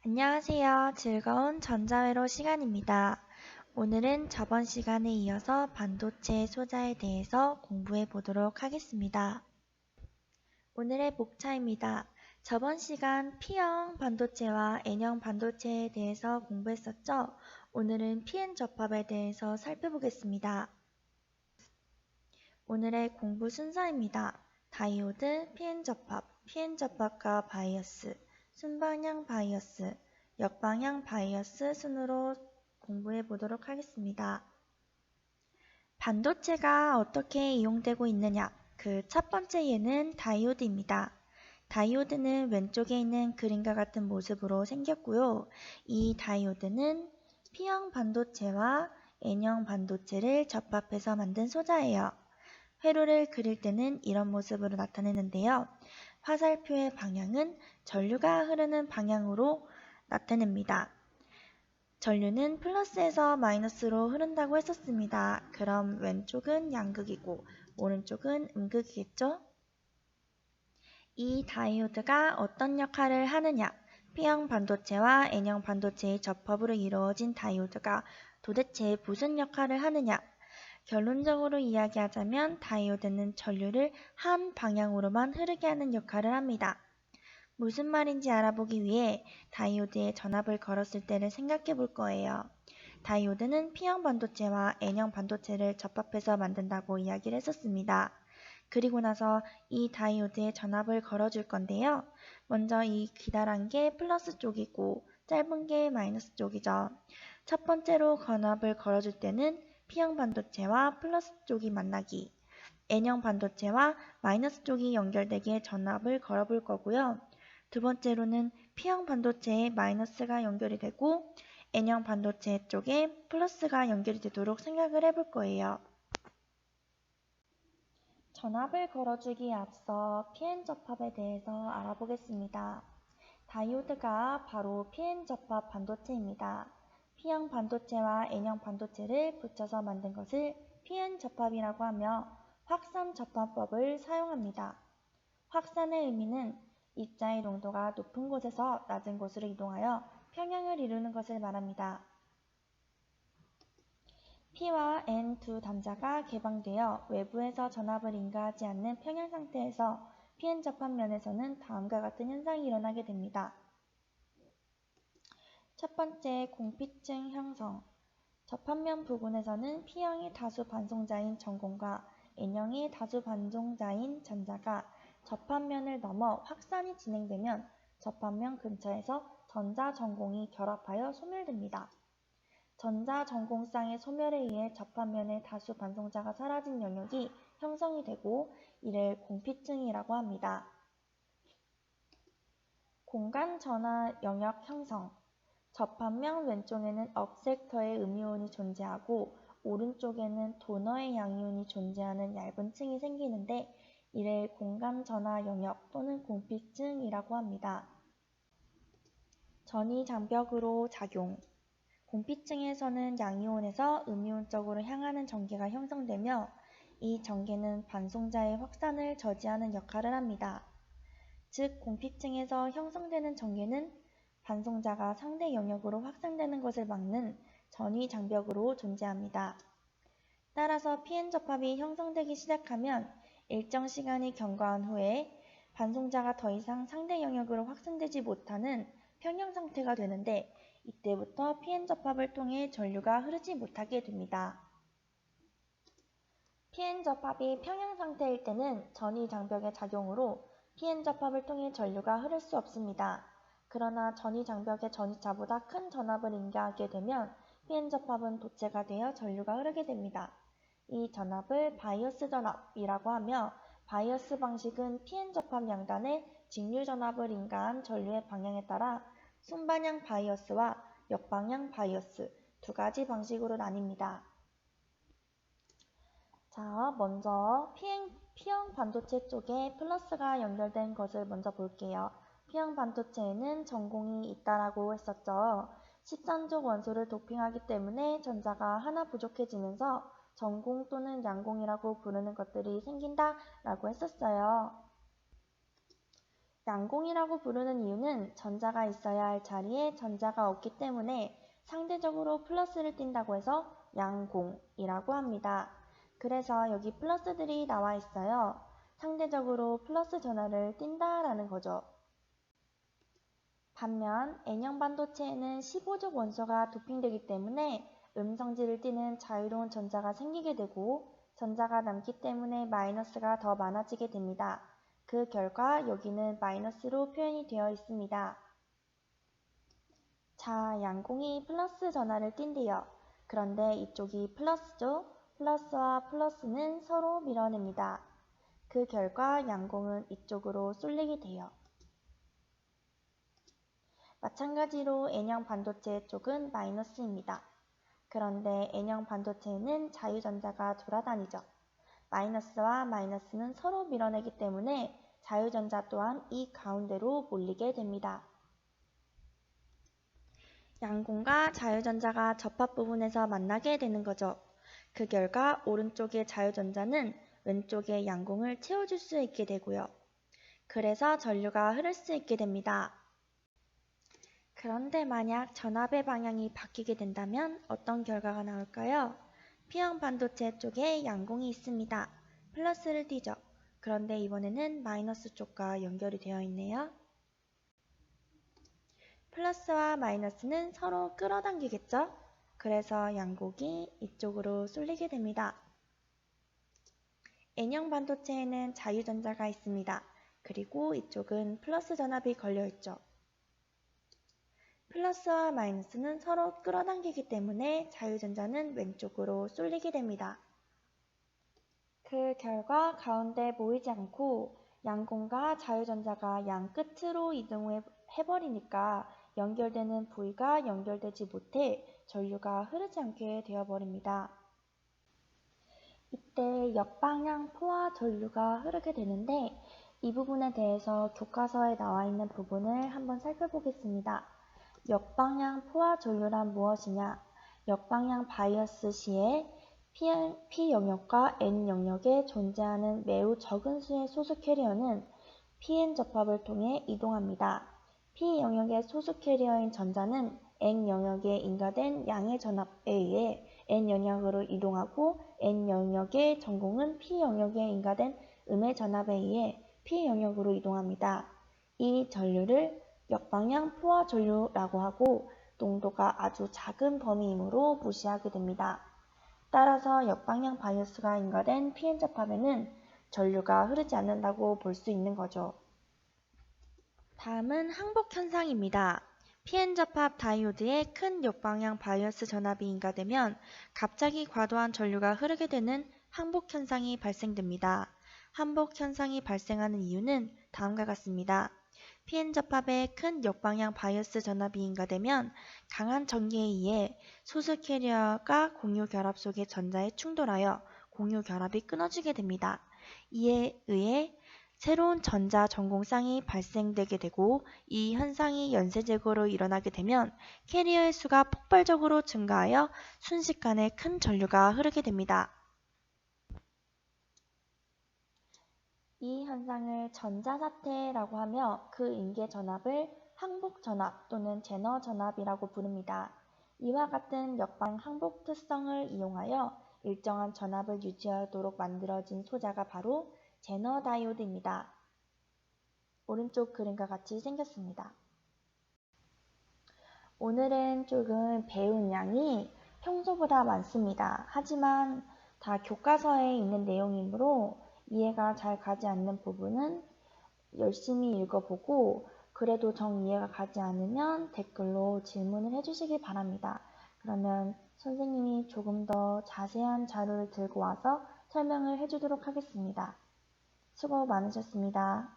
안녕하세요. 즐거운 전자회로 시간입니다. 오늘은 저번 시간에 이어서 반도체 소자에 대해서 공부해 보도록 하겠습니다. 오늘의 목차입니다. 저번 시간 P형 반도체와 N형 반도체에 대해서 공부했었죠? 오늘은 PN 접합에 대해서 살펴보겠습니다. 오늘의 공부 순서입니다. 다이오드, PN 접합과 바이어스, 순방향 바이어스, 역방향 바이어스 순으로 공부해 보도록 하겠습니다. 반도체가 어떻게 이용되고 있느냐? 그 첫 번째 예는 다이오드입니다. 다이오드는 왼쪽에 있는 그림과 같은 모습으로 생겼고요. 이 다이오드는 P형 반도체와 N형 반도체를 접합해서 만든 소자예요. 회로를 그릴 때는 이런 모습으로 나타내는데요. 화살표의 방향은 전류가 흐르는 방향으로 나타냅니다. 전류는 플러스에서 마이너스로 흐른다고 했었습니다. 그럼 왼쪽은 양극이고 오른쪽은 음극이겠죠? 이 다이오드가 어떤 역할을 하느냐? P형 반도체와 N형 반도체의 접합으로 이루어진 다이오드가 도대체 무슨 역할을 하느냐? 결론적으로 이야기하자면 다이오드는 전류를 한 방향으로만 흐르게 하는 역할을 합니다. 무슨 말인지 알아보기 위해 다이오드에 전압을 걸었을 때를 생각해 볼 거예요. 다이오드는 P형 반도체와 N형 반도체를 접합해서 만든다고 이야기를 했었습니다. 그리고 나서 이 다이오드에 전압을 걸어줄 건데요. 먼저 이 기다란 게 플러스 쪽이고 짧은 게 마이너스 쪽이죠. 첫 번째로 전압을 걸어줄 때는 P형 반도체와 플러스 쪽이 만나기, N형 반도체와 마이너스 쪽이 연결되게 전압을 걸어볼 거고요. 두 번째로는 P형 반도체에 마이너스가 연결이 되고 N형 반도체 쪽에 플러스가 연결이 되도록 생각을 해볼 거예요. 전압을 걸어주기에 앞서 PN 접합에 대해서 알아보겠습니다. 다이오드가 바로 PN 접합 반도체입니다. P형 반도체와 N형 반도체를 붙여서 만든 것을 PN 접합이라고 하며 확산 접합법을 사용합니다. 확산의 의미는 입자의 농도가 높은 곳에서 낮은 곳으로 이동하여 평형을 이루는 것을 말합니다. P와 N 두 단자가 개방되어 외부에서 전압을 인가하지 않는 평형 상태에서 PN 접합면에서는 다음과 같은 현상이 일어나게 됩니다. 첫 번째, 공피층 형성. 접합면 부분에서는 P형의 다수 반송자인 전공과 N형의 다수 반송자인 전자가 접합면을 넘어 확산이 진행되면 접합면 근처에서 전자 전공이 결합하여 소멸됩니다. 전자 전공쌍의 소멸에 의해 접합면의 다수 반송자가 사라진 영역이 형성이 되고 이를 공피층이라고 합니다. 공간 전하 영역 형성. 접합면 왼쪽에는 억섹터의 음이온이 존재하고 오른쪽에는 도너의 양이온이 존재하는 얇은 층이 생기는데 이를 공간 전하 영역 또는 공피층이라고 합니다. 전이 장벽으로 작용. 공피층에서는 양이온에서 음이온 쪽으로 향하는 전개가 형성되며 이 전개는 반송자의 확산을 저지하는 역할을 합니다. 즉, 공피층에서 형성되는 전개는 반송자가 상대 영역으로 확산되는 것을 막는 전위 장벽으로 존재합니다. 따라서 PN 접합이 형성되기 시작하면 일정 시간이 경과한 후에 반송자가 더 이상 상대 영역으로 확산되지 못하는 평형 상태가 되는데 이때부터 PN 접합을 통해 전류가 흐르지 못하게 됩니다. PN 접합이 평형 상태일 때는 전위 장벽의 작용으로 PN 접합을 통해 전류가 흐를 수 없습니다. 그러나 전위 장벽의 전위차보다 큰 전압을 인가하게 되면 PN 접합은 도체가 되어 전류가 흐르게 됩니다. 이 전압을 바이어스 전압이라고 하며 바이어스 방식은 PN 접합 양단에 직류 전압을 인가한 전류의 방향에 따라 순방향 바이어스와 역방향 바이어스 두 가지 방식으로 나뉩니다. 자, 먼저 P형 반도체 쪽에 플러스가 연결된 것을 먼저 볼게요. P형 반도체에는 전공이 있다라고 했었죠. 13족 원소를 도핑하기 때문에 전자가 하나 부족해지면서 전공 또는 양공이라고 부르는 것들이 생긴다라고 했었어요. 양공이라고 부르는 이유는 전자가 있어야 할 자리에 전자가 없기 때문에 상대적으로 플러스를 띈다고 해서 양공이라고 합니다. 그래서 여기 플러스들이 나와 있어요. 상대적으로 플러스 전하를 띈다라는 거죠. 반면 N형 반도체에는 15족 원소가 도핑되기 때문에 음성질을 띠는 자유로운 전자가 생기게 되고 전자가 남기 때문에 마이너스가 더 많아지게 됩니다. 그 결과 여기는 마이너스로 표현이 되어 있습니다. 자, 양공이 플러스 전하를 띈대요. 그런데 이쪽이 플러스죠? 플러스와 플러스는 서로 밀어냅니다. 그 결과 양공은 이쪽으로 쏠리게 돼요. 마찬가지로 N형 반도체 쪽은 마이너스입니다. 그런데 N형 반도체에는 자유전자가 돌아다니죠. 마이너스와 마이너스는 서로 밀어내기 때문에 자유전자 또한 이 가운데로 몰리게 됩니다. 양공과 자유전자가 접합 부분에서 만나게 되는 거죠. 그 결과 오른쪽의 자유전자는 왼쪽의 양공을 채워줄 수 있게 되고요. 그래서 전류가 흐를 수 있게 됩니다. 그런데 만약 전압의 방향이 바뀌게 된다면 어떤 결과가 나올까요? P형 반도체 쪽에 양공이 있습니다. 플러스를 띄죠. 그런데 이번에는 마이너스 쪽과 연결이 되어 있네요. 플러스와 마이너스는 서로 끌어당기겠죠? 그래서 양곡이 이쪽으로 쏠리게 됩니다. N형 반도체에는 자유전자가 있습니다. 그리고 이쪽은 플러스 전압이 걸려있죠. 플러스와 마이너스는 서로 끌어당기기 때문에 자유전자는 왼쪽으로 쏠리게 됩니다. 그 결과 가운데 모이지 않고 양공과 자유전자가 양 끝으로 이동해버리니까 연결되는 부위가 연결되지 못해 전류가 흐르지 않게 되어버립니다. 이때 역방향 포화 전류가 흐르게 되는데 이 부분에 대해서 교과서에 나와 있는 부분을 한번 살펴보겠습니다. 역방향 포화 전류란 무엇이냐? 역방향 바이어스 시에 P 영역과 N 영역에 존재하는 매우 적은 수의 소수 캐리어는 PN 접합을 통해 이동합니다. P 영역의 소수 캐리어인 전자는 N 영역에 인가된 양의 전압에 의해 N 영역으로 이동하고 N 영역의 전공은 P 영역에 인가된 음의 전압에 의해 P 영역으로 이동합니다. 이 전류를 역방향 포화 전류라고 하고 농도가 아주 작은 범위이므로 무시하게 됩니다. 따라서 역방향 바이어스가 인가된 PN 접합에는 전류가 흐르지 않는다고 볼 수 있는 거죠. 다음은 항복 현상입니다. PN 접합 다이오드에 큰 역방향 바이어스 전압이 인가되면 갑자기 과도한 전류가 흐르게 되는 항복 현상이 발생됩니다. 항복 현상이 발생하는 이유는 다음과 같습니다. PN 접합에 큰 역방향 바이어스 전압이 인가되면 강한 전기에 의해 소수 캐리어가 공유 결합 속의 전자에 충돌하여 공유 결합이 끊어지게 됩니다. 이에 의해 새로운 전자 전공쌍이 발생되게 되고 이 현상이 연쇄적으로 일어나게 되면 캐리어의 수가 폭발적으로 증가하여 순식간에 큰 전류가 흐르게 됩니다. 이 현상을 전자사태라고 하며 그 인계 전압을 항복 전압 또는 제너 전압이라고 부릅니다. 이와 같은 역방 항복 특성을 이용하여 일정한 전압을 유지하도록 만들어진 소자가 바로 제너 다이오드입니다. 오른쪽 그림과 같이 생겼습니다. 오늘은 조금 배운 양이 평소보다 많습니다. 하지만 다 교과서에 있는 내용이므로 이해가 잘 가지 않는 부분은 열심히 읽어보고 그래도 정 이해가 가지 않으면 댓글로 질문을 해주시기 바랍니다. 그러면 선생님이 조금 더 자세한 자료를 들고 와서 설명을 해주도록 하겠습니다. 수고 많으셨습니다.